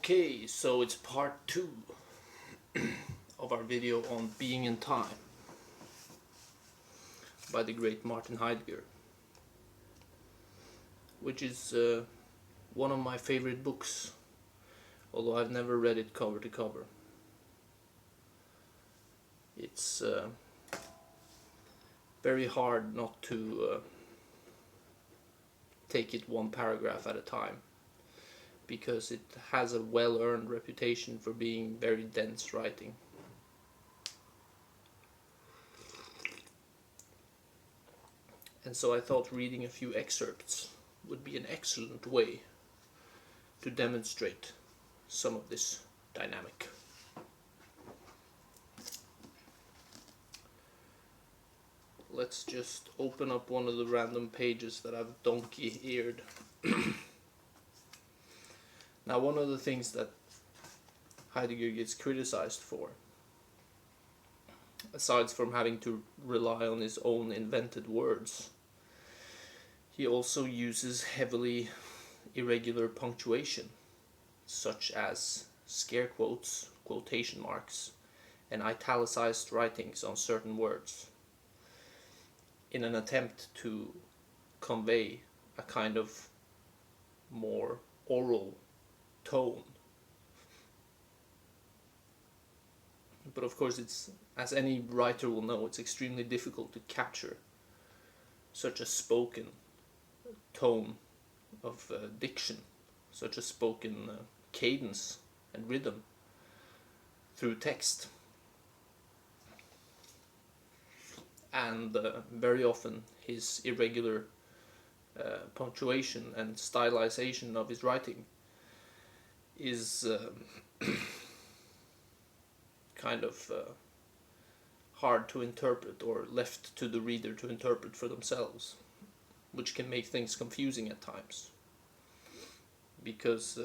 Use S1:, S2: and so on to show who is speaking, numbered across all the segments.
S1: Okay, so it's part 2 of our video on Being in Time by the great Martin Heidegger, which is one of my favorite books, although I've never read it cover to cover. It's very hard not to take it one paragraph at a time, because it has a well-earned reputation for being very dense writing. And so I thought reading a few excerpts would be an excellent way to demonstrate some of this dynamic. Let's just open up one of the random pages that I've donkey-eared. Now, one of the things that Heidegger gets criticized for, aside from having to rely on his own invented words, he also uses heavily irregular punctuation, such as scare quotes, quotation marks, and italicized writings on certain words, in an attempt to convey a kind of more oral tone. But of course, it's, as any writer will know, it's extremely difficult to capture such a spoken tone of diction, such a spoken cadence and rhythm through text. And very often his irregular punctuation and stylization of his writing is kind of hard to interpret, or left to the reader to interpret for themselves, which can make things confusing at times, because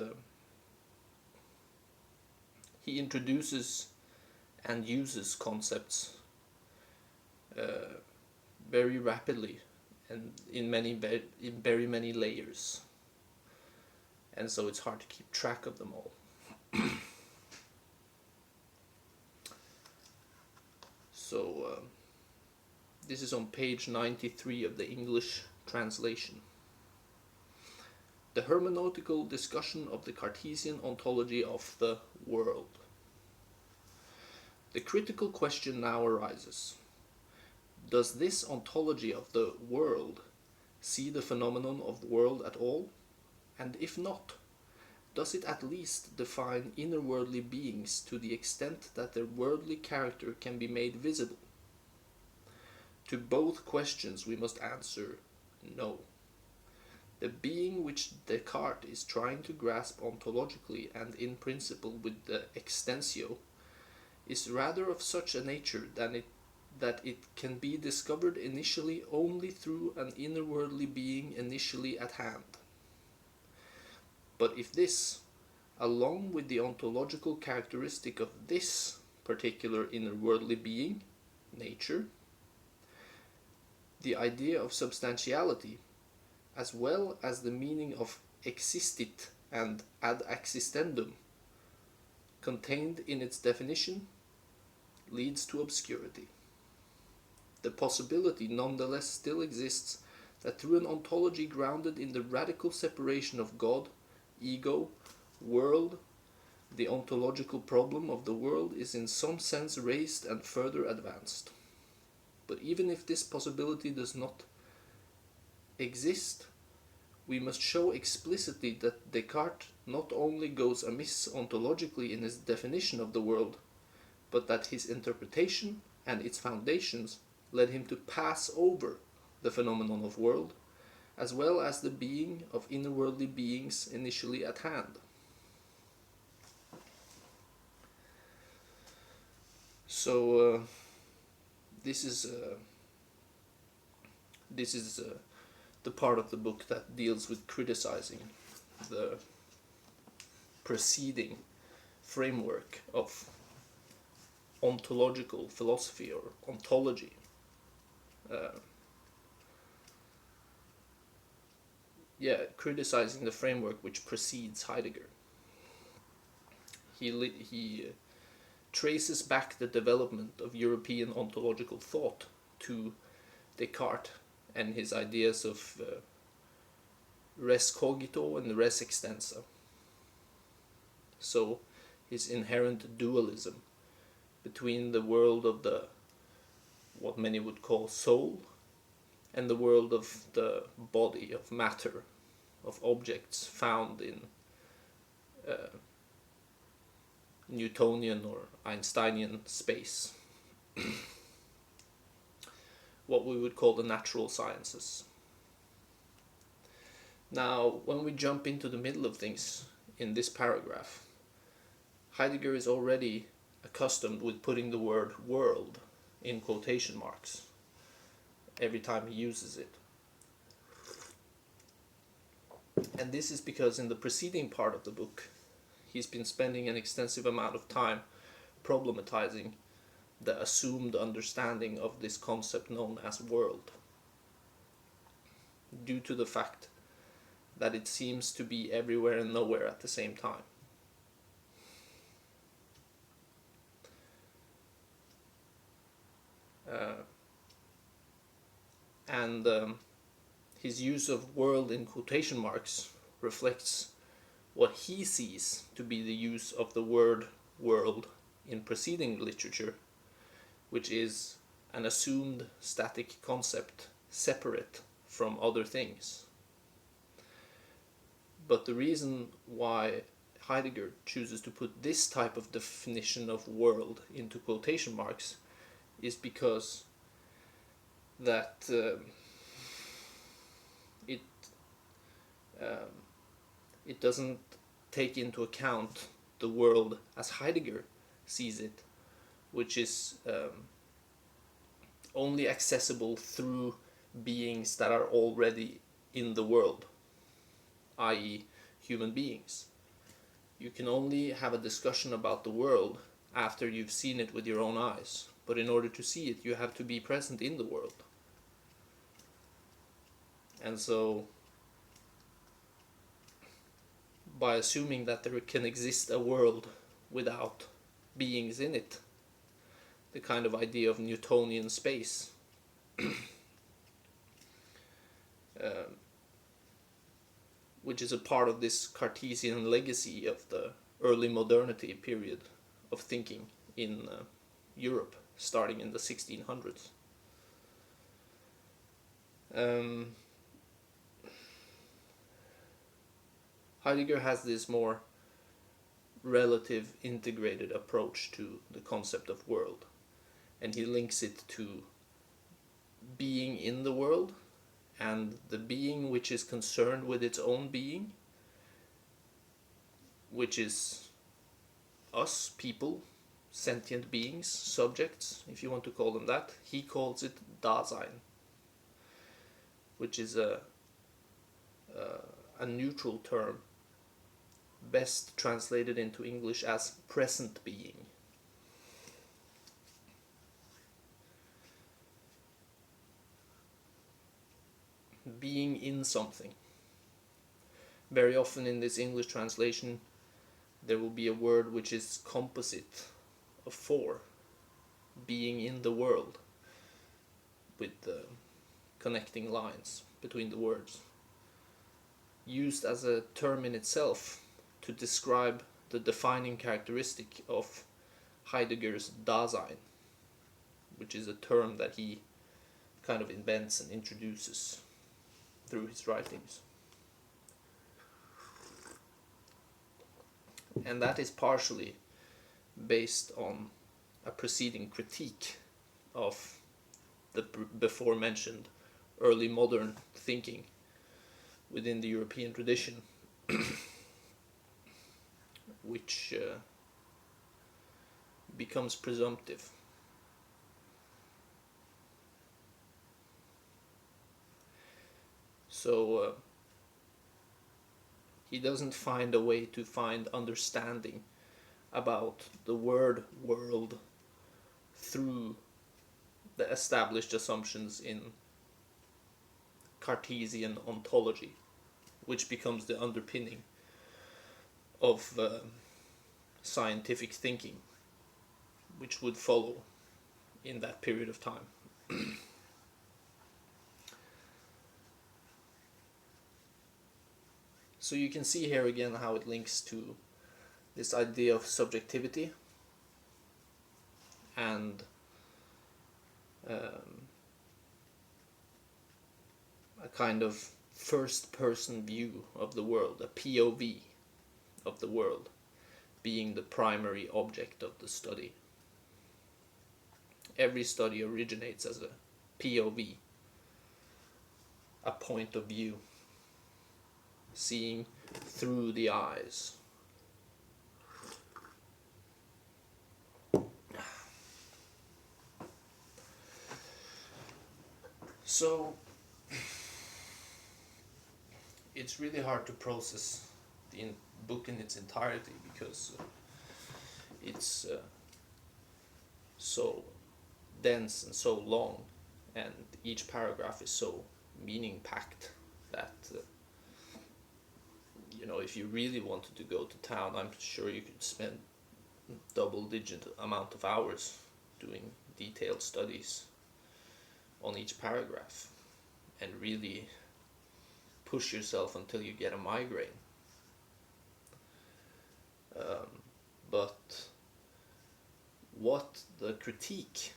S1: he introduces and uses concepts very rapidly and in very many layers, and so it's hard to keep track of them all. So this is on page 93 of the English translation. The hermeneutical discussion of the Cartesian ontology of the world. The critical question now arises: does this ontology of the world see the phenomenon of the world at all? And if not, does it at least define inner-worldly beings to the extent that their worldly character can be made visible? To both questions we must answer no. The being which Descartes is trying to grasp ontologically and in principle with the extensio is rather of such a nature that it can be discovered initially only through an inner-worldly being initially at hand. But if this, along with the ontological characteristic of this particular inner-worldly being, nature, the idea of substantiality, as well as the meaning of existit and ad existendum, contained in its definition, leads to obscurity. The possibility nonetheless still exists that through an ontology grounded in the radical separation of God, ego, world, the ontological problem of the world is in some sense raised and further advanced. But even if this possibility does not exist, we must show explicitly that Descartes not only goes amiss ontologically in his definition of the world, but that his interpretation and its foundations led him to pass over the phenomenon of world, as well as the being of inner-worldly beings initially at hand. So this is the part of the book that deals with criticizing the preceding framework of ontological philosophy, or ontology. Criticizing the framework which precedes Heidegger. He traces back the development of European ontological thought to Descartes and his ideas of res cogito and res extensa. So his inherent dualism between the world of the what many would call soul and the world of the body, of matter, of objects found in Newtonian or Einsteinian space. What we would call the natural sciences. Now, when we jump into the middle of things in this paragraph, Heidegger is already accustomed with putting the word world in quotation marks every time he uses it. And this is because in the preceding part of the book, he's been spending an extensive amount of time problematizing the assumed understanding of this concept known as world, due to the fact that it seems to be everywhere and nowhere at the same time. And his use of world in quotation marks reflects what he sees to be the use of the word world in preceding literature, which is an assumed static concept separate from other things. But the reason why Heidegger chooses to put this type of definition of world into quotation marks is because that it doesn't take into account the world as Heidegger sees it, which is only accessible through beings that are already in the world, i.e. human beings. You can only have a discussion about the world after you've seen it with your own eyes, but in order to see it you have to be present in the world. And so by assuming that there can exist a world without beings in it, the kind of idea of Newtonian space, which is a part of this Cartesian legacy of the early modernity period of thinking in Europe, starting in the 1600s. Heidegger has this more relative integrated approach to the concept of world, and he links it to being in the world and the being which is concerned with its own being, which is us, people, sentient beings, subjects, if you want to call them that. He calls it Dasein, which is a neutral term, best translated into English as present being. Being in something. Very often in this English translation there will be a word which is composite of for, being in the world, with the connecting lines between the words, used as a term in itself to describe the defining characteristic of Heidegger's Dasein, which is a term that he kind of invents and introduces through his writings. And that is partially based on a preceding critique of the before mentioned early modern thinking within the European tradition, which becomes presumptive. So he doesn't find a way to find understanding about the word world through the established assumptions in Cartesian ontology, which becomes the underpinning of scientific thinking which would follow in that period of time. So you can see here again how it links to this idea of subjectivity and a kind of first-person view of the world, a POV of the world, being the primary object of the study. Every study originates as a POV, a point of view, seeing through the eyes. So it's really hard to process the book in its entirety because it's so dense and so long, and each paragraph is so meaning packed that if you really wanted to go to town, I'm sure you could spend double-digit amount of hours doing detailed studies on each paragraph and really push yourself until you get a migraine. But what the critique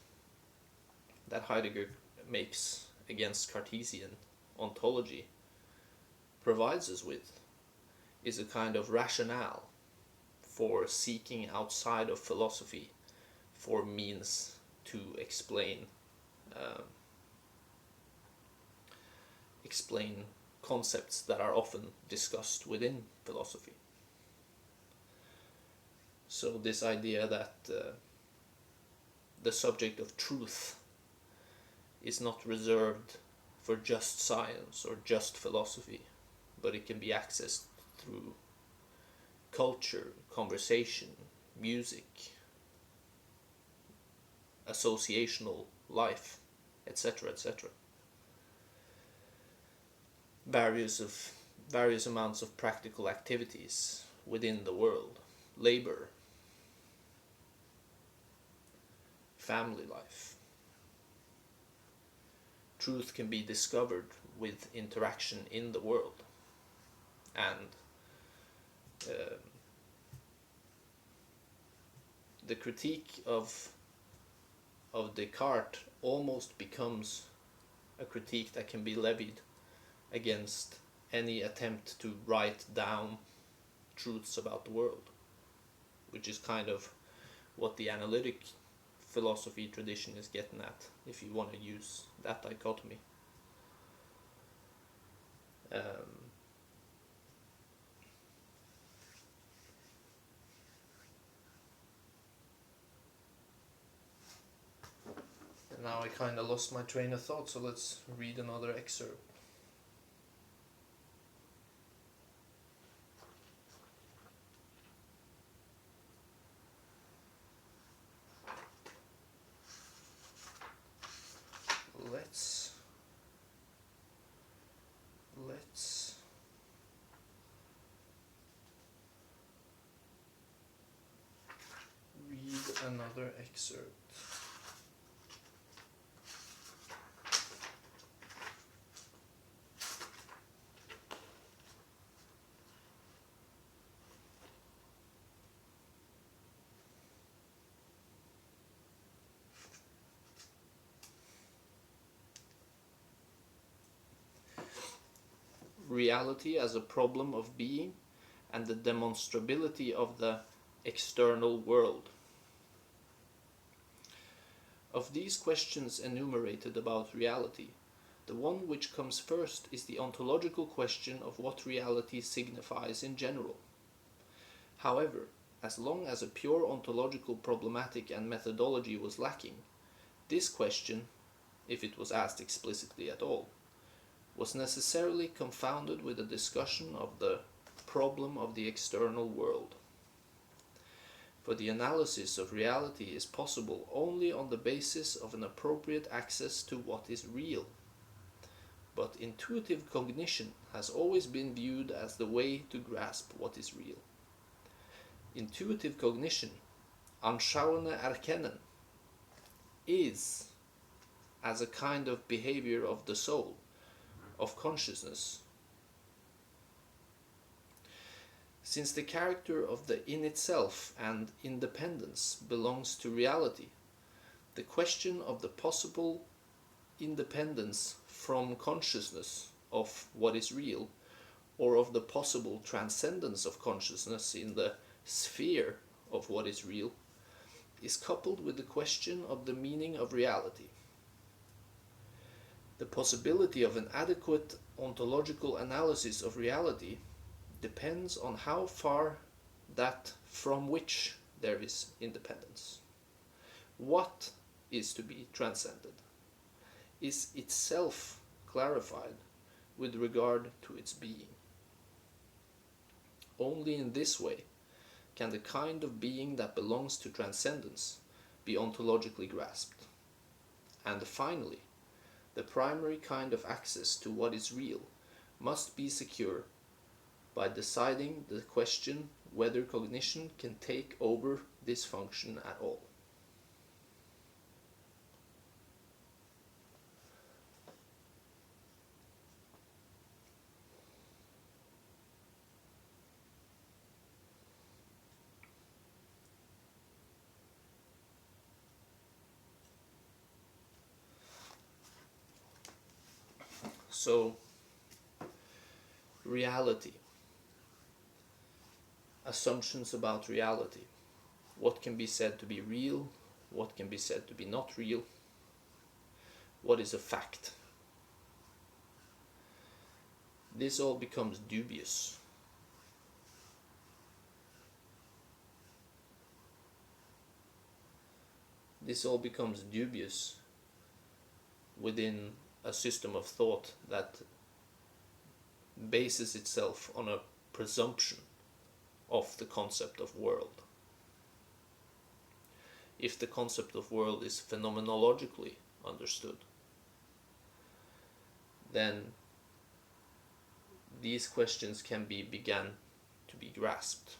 S1: that Heidegger makes against Cartesian ontology provides us with is a kind of rationale for seeking outside of philosophy for means to explain concepts that are often discussed within philosophy. So this idea that the subject of truth is not reserved for just science or just philosophy, but it can be accessed through culture, conversation, music, associational life, etc., etc. Various amounts of practical activities within the world, labor, family life. Truth can be discovered with interaction in the world, and the critique of Descartes almost becomes a critique that can be levied against any attempt to write down truths about the world, which is kind of what the analytic philosophy tradition is getting at, if you want to use that dichotomy. And now I kind of lost my train of thought, so let's read another excerpt. Let's read another excerpt. Reality as a problem of being and the demonstrability of the external world. Of these questions enumerated about reality, the one which comes first is the ontological question of what reality signifies in general. However, as long as a pure ontological problematic and methodology was lacking, this question, if it was asked explicitly at all, was necessarily confounded with a discussion of the problem of the external world. For the analysis of reality is possible only on the basis of an appropriate access to what is real. But intuitive cognition has always been viewed as the way to grasp what is real. Intuitive cognition, anschauende Erkennen, is as a kind of behavior of the soul, of consciousness. Since the character of the in itself and independence belongs to reality, the question of the possible independence from consciousness of what is real, or of the possible transcendence of consciousness in the sphere of what is real, is coupled with the question of the meaning of reality. The possibility of an adequate ontological analysis of reality depends on how far that from which there is independence. What is to be transcended is itself clarified with regard to its being. Only in this way can the kind of being that belongs to transcendence be ontologically grasped. And finally, the primary kind of access to what is real must be secure by deciding the question whether cognition can take over this function at all. So, reality. Assumptions about reality. What can be said to be real? What can be said to be not real? What is a fact? This all becomes dubious. This all becomes dubious within a system of thought that bases itself on a presumption of the concept of world. If the concept of world is phenomenologically understood, then these questions can be began to be grasped.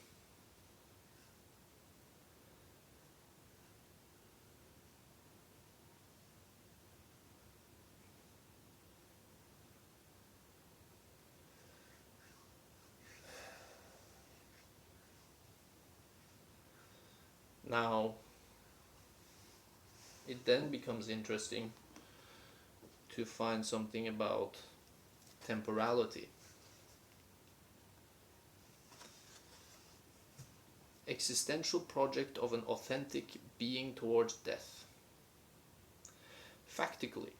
S1: Now, it then becomes interesting to find something about temporality. Existential project of an authentic being towards death. Factically,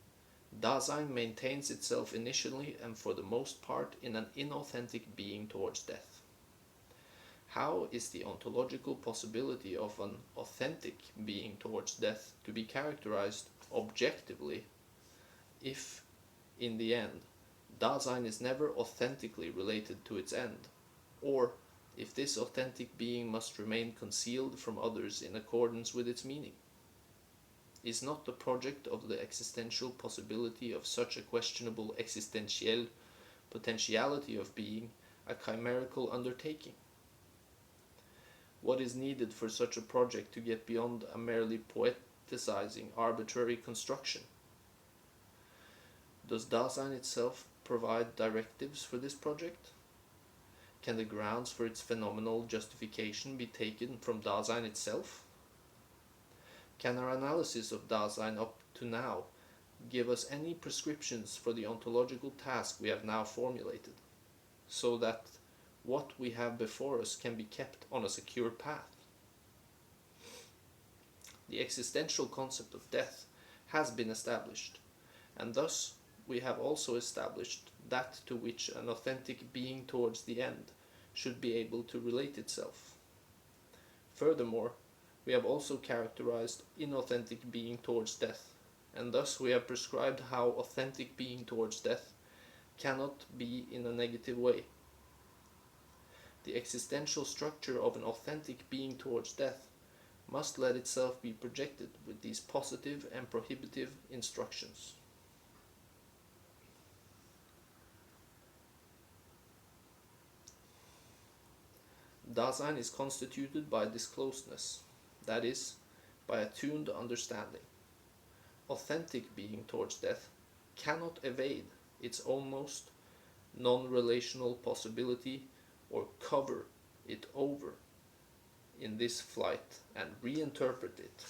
S1: Dasein maintains itself initially and for the most part in an inauthentic being towards death. How is the ontological possibility of an authentic being towards death to be characterized objectively if, in the end, Dasein is never authentically related to its end, or if this authentic being must remain concealed from others in accordance with its meaning? Is not the project of the existential possibility of such a questionable existential potentiality of being a chimerical undertaking? What is needed for such a project to get beyond a merely poeticizing arbitrary construction? Does Dasein itself provide directives for this project? Can the grounds for its phenomenal justification be taken from Dasein itself? Can our analysis of Dasein up to now give us any prescriptions for the ontological task we have now formulated, so that what we have before us can be kept on a secure path? The existential concept of death has been established, and thus we have also established that to which an authentic being towards the end should be able to relate itself. Furthermore, we have also characterized inauthentic being towards death, and thus we have prescribed how authentic being towards death cannot be in a negative way. The existential structure of an authentic being towards death must let itself be projected with these positive and prohibitive instructions. Dasein is constituted by disclosedness, that is, by attuned understanding. Authentic being towards death cannot evade its almost non-relational possibility or cover it over in this flight and reinterpret it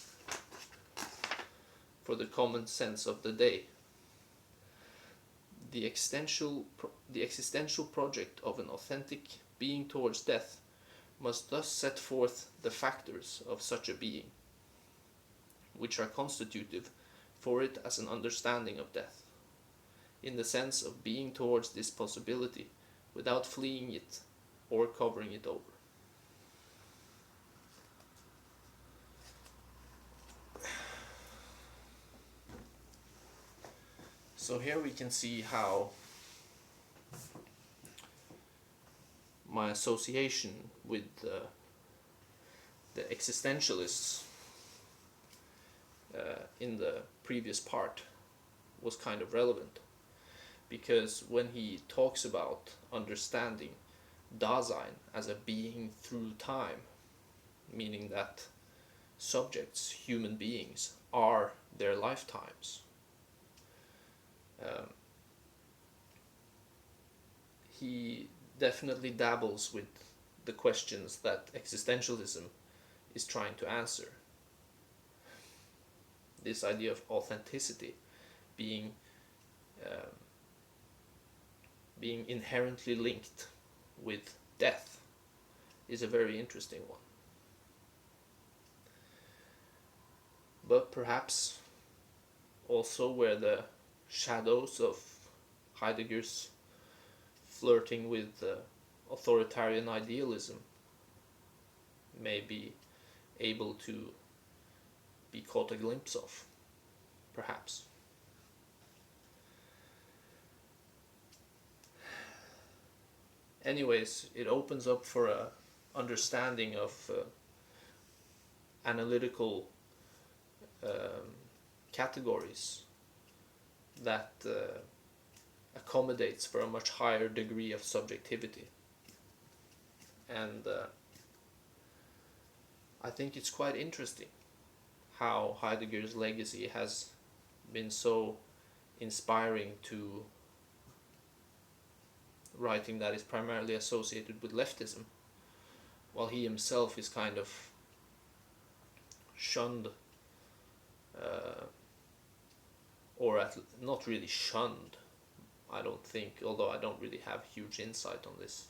S1: for the common sense of the day. The existential project of an authentic being towards death must thus set forth the factors of such a being, which are constitutive for it as an understanding of death, in the sense of being towards this possibility without fleeing it or covering it over. So here we can see how my association with the existentialists in the previous part was kind of relevant, because when he talks about understanding Dasein as a being through time, meaning that subjects, human beings, are their lifetimes, he definitely dabbles with the questions that existentialism is trying to answer. This idea of authenticity being inherently linked with death is a very interesting one. But perhaps also where the shadows of Heidegger's flirting with authoritarian idealism may be able to be caught a glimpse of, perhaps. Anyways, it opens up for a understanding of analytical categories that accommodates for a much higher degree of subjectivity. And I think it's quite interesting how Heidegger's legacy has been so inspiring to writing that is primarily associated with leftism, while he himself is kind of shunned, not really shunned, I don't think, although I don't really have huge insight on this.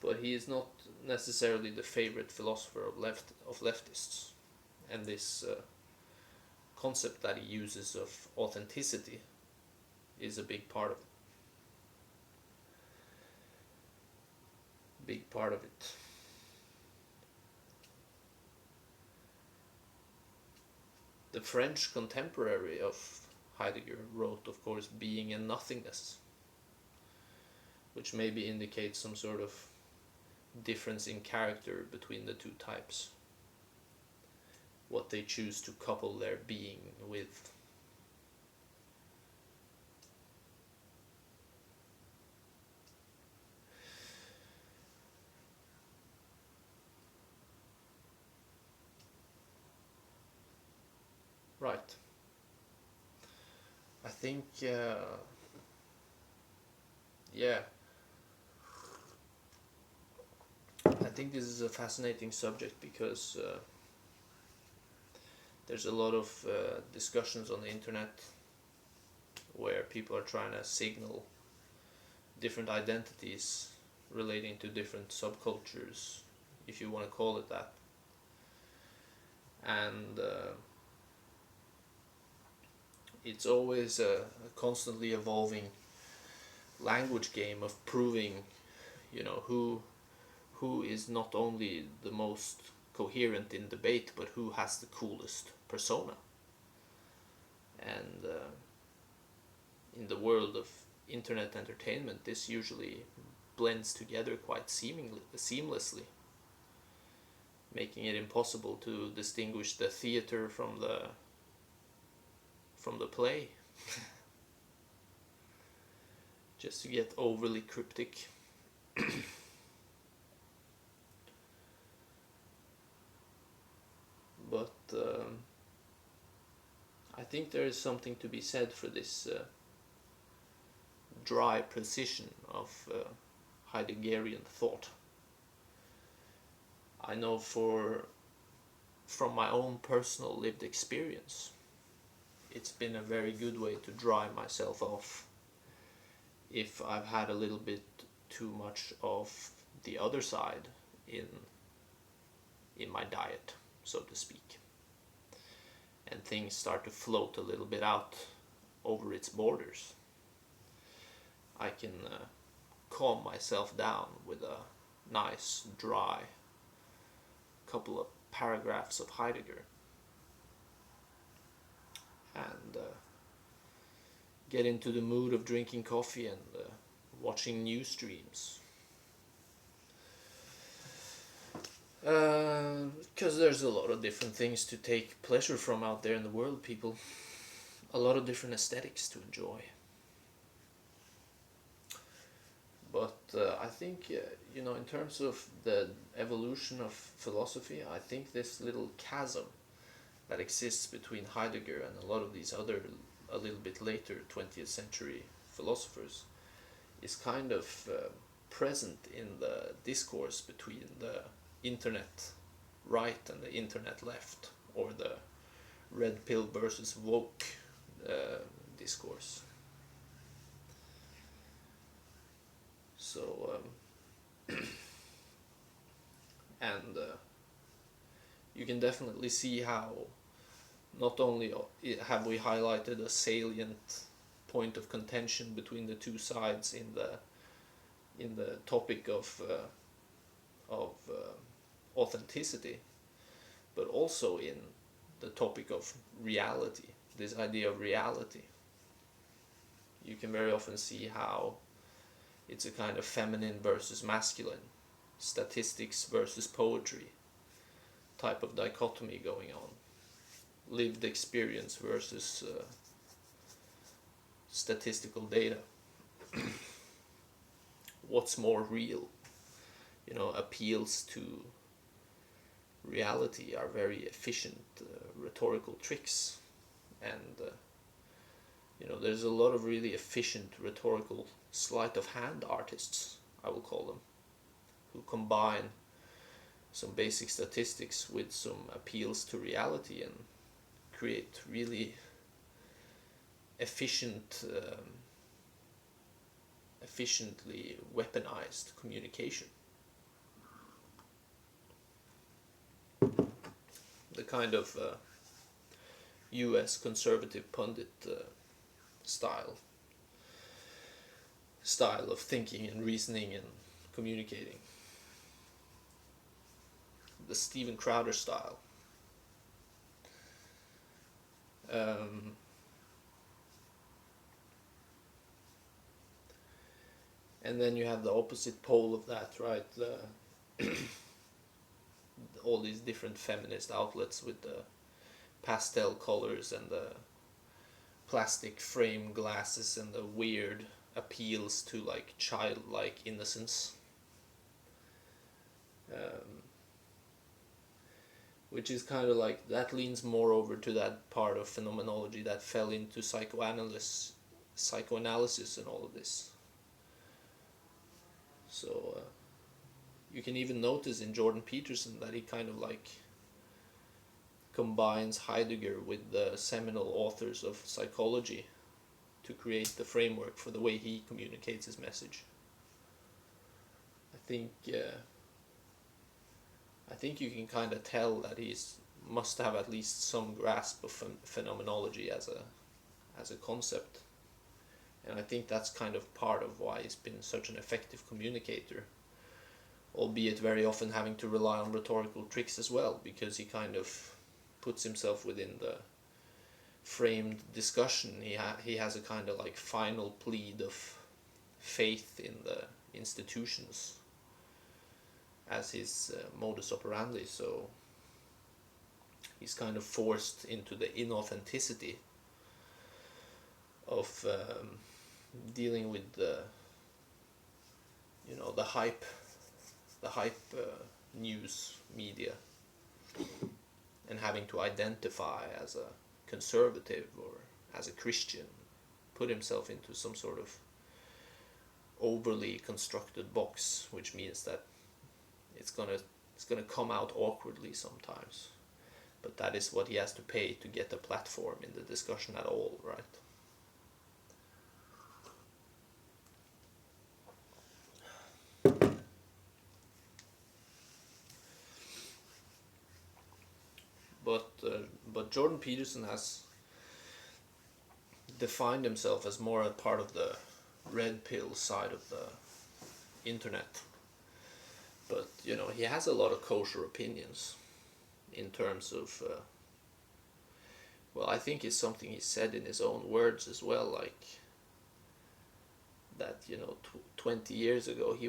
S1: But he is not necessarily the favorite philosopher of leftists, and this concept that he uses of authenticity is a big part of it. Big part of it. The French contemporary of Heidegger wrote, of course, Being and Nothingness, which maybe indicates some sort of difference in character between the two types, what they choose to couple their being with. Right. I think, yeah. I think this is a fascinating subject because there's a lot of discussions on the internet where people are trying to signal different identities relating to different subcultures, if you want to call it that. And it's always a constantly evolving language game of proving, who is not only the most coherent in debate, but who has the coolest persona. And in the world of internet entertainment, this usually blends together quite seamlessly, making it impossible to distinguish the theater from the play. Just to get overly cryptic. I think there is something to be said for this dry precision of Heideggerian thought. I know from my own personal lived experience, it's been a very good way to dry myself off if I've had a little bit too much of the other side in my diet, so to speak, and things start to float a little bit out over its borders. I can calm myself down with a nice dry couple of paragraphs of Heidegger and get into the mood of drinking coffee and watching news streams. Because there's a lot of different things to take pleasure from out there in the world, people. A lot of different aesthetics to enjoy. But I think, in terms of the evolution of philosophy, I think this little chasm that exists between Heidegger and a lot of these other, a little bit later 20th century philosophers is kind of present in the discourse between the internet right and the internet left, or the red pill versus woke discourse. So, and you can definitely see how not only have we highlighted a salient point of contention between the two sides in the topic of authenticity, but also in the topic of reality, this idea of reality. You can very often see how it's a kind of feminine versus masculine, statistics versus poetry type of dichotomy going on. Lived experience versus statistical data. What's more real? Appeals to reality are very efficient rhetorical tricks, and there's a lot of really efficient rhetorical sleight of hand artists, I will call them, who combine some basic statistics with some appeals to reality and create really efficiently weaponized communication. The kind of US conservative pundit style of thinking and reasoning and communicating. The Steven Crowder style. And then you have the opposite pole of that, right? All these different feminist outlets with the pastel colors and the plastic frame glasses and the weird appeals to like childlike innocence, which is kind of like, that leans more over to that part of phenomenology that fell into psychoanalysis and all of this. So you can even notice in Jordan Peterson that he kind of like combines Heidegger with the seminal authors of psychology to create the framework for the way he communicates his message. I think you can kind of tell that he must have at least some grasp of phenomenology as a concept, and I think that's kind of part of why he's been such an effective communicator, albeit very often having to rely on rhetorical tricks as well, because he kind of puts himself within the framed discussion. He has a kind of like final plead of faith in the institutions as his modus operandi, so he's kind of forced into the inauthenticity of dealing with the hype news media and having to identify as a conservative or as a Christian, put himself into some sort of overly constructed box, which means that it's gonna come out awkwardly sometimes. But that is what he has to pay to get a platform in the discussion at all, right? But Jordan Peterson has defined himself as more a part of the red pill side of the internet. But you know, he has a lot of kosher opinions in terms of well, I think it's something he said in his own words as well, like that, you know, 20 years ago he